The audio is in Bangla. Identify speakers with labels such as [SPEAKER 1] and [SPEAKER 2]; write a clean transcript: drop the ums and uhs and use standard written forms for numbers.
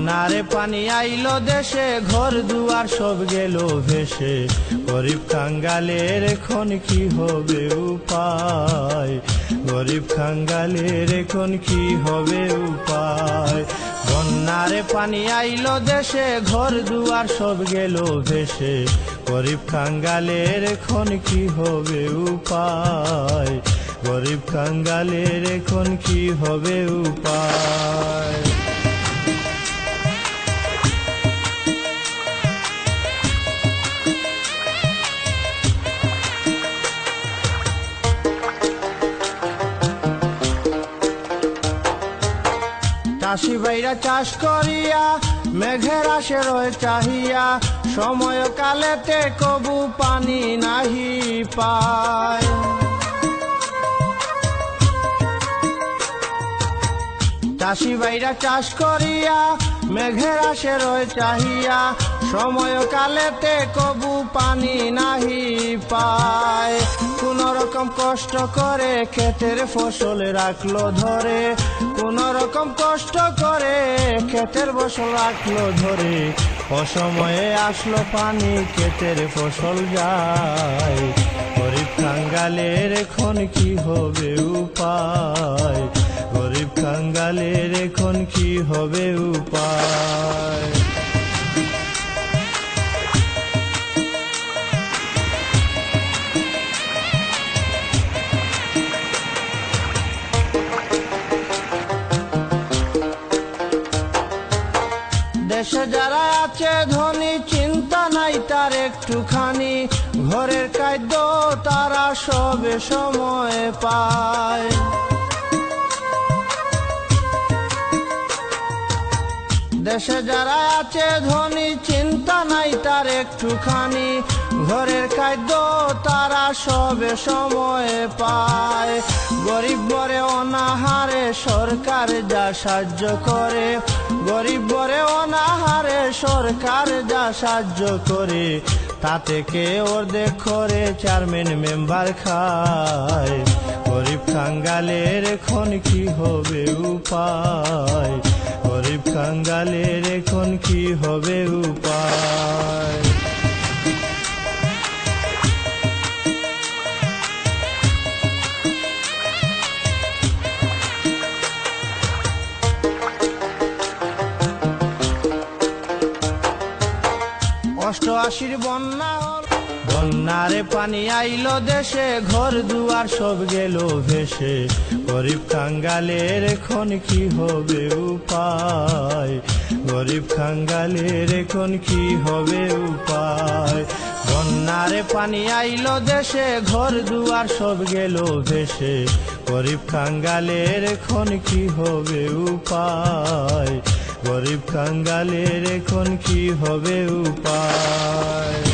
[SPEAKER 1] বন্যারে পানি আইলো দেশে, ঘর দুয়ার সব গেল ভেসে। গরিব কাঙ্গালের এখন কি হবে উপায়, গরিব কাঙ্গালের এখন কি হবে উপায়। বন্যারে পানি আইলো দেশে, ঘর দুয়ার সব গেল ভেসে। গরিব কাঙ্গালের এখন কি হবে উপায়, গরিব কাঙ্গালের এখন কি হবে উপায়। চাষি ভাইরা চাষ করিয়া মেঘের আশে রয়ে চাহিয়া, সময় কালেতে কবু পানি নাহি পায়। চাষি ভাইরা চাষ করিয়া মেঘের আশে রয়ে চাহিয়া, সময় কালেতে কবু পানি নাহি পায়। কোন রকম কষ্ট করে ক্ষেতের ফসল রাখলো ধরে, কোন রকম কষ্ট করে ক্ষেতের ফসল রাখলো ধরে। অসময়ে আসলো পানি ক্ষেতের ফসল যায়, গরিব কাঙ্গালের এখন কি হবে উপায়, গরিব কাঙ্গালের এখন কি হবে উপায়। দেশে যারা আছে ধনী চিন্তা নাই তার একটুখানি, ঘরের খাদ্য তারা সবে সময় পায়। দেশে যারা আছে ধনী চিন্তা নাই তার একটুখানি, ঘরের খাদ্য তারা সবে সময় পায়। গরিব বরে অনাহারে সরকার যা সাহায্য করে, গরিব বরে অনাহারে সরকার যা সাহায্য করে। তাতে কে অর্ধেক করে চেয়ারম্যান মেম্বার খায়, গরিব কাঙ্গালের এখন কি হবে উপায়, গরিব কাঙ্গালের এখন কি হবে উপায়। অষ্টআশির বন্যা হল, বন্যারে পানি আইলো দেশে, ঘর দুয়ার সব গেল ভেসে। গরিব কাঙ্গালের এখন কি হবে উপায়, গরিব কাঙ্গালের এখন কি হবে উপায়। বন্যারে পানি আইলো দেশে, ঘর দুয়ার সব গেল ভেসে। গরিব কাঙ্গালের এখন কি হবে উপায়, গরিব কাঙ্গালের এখন কি হবে উপায়।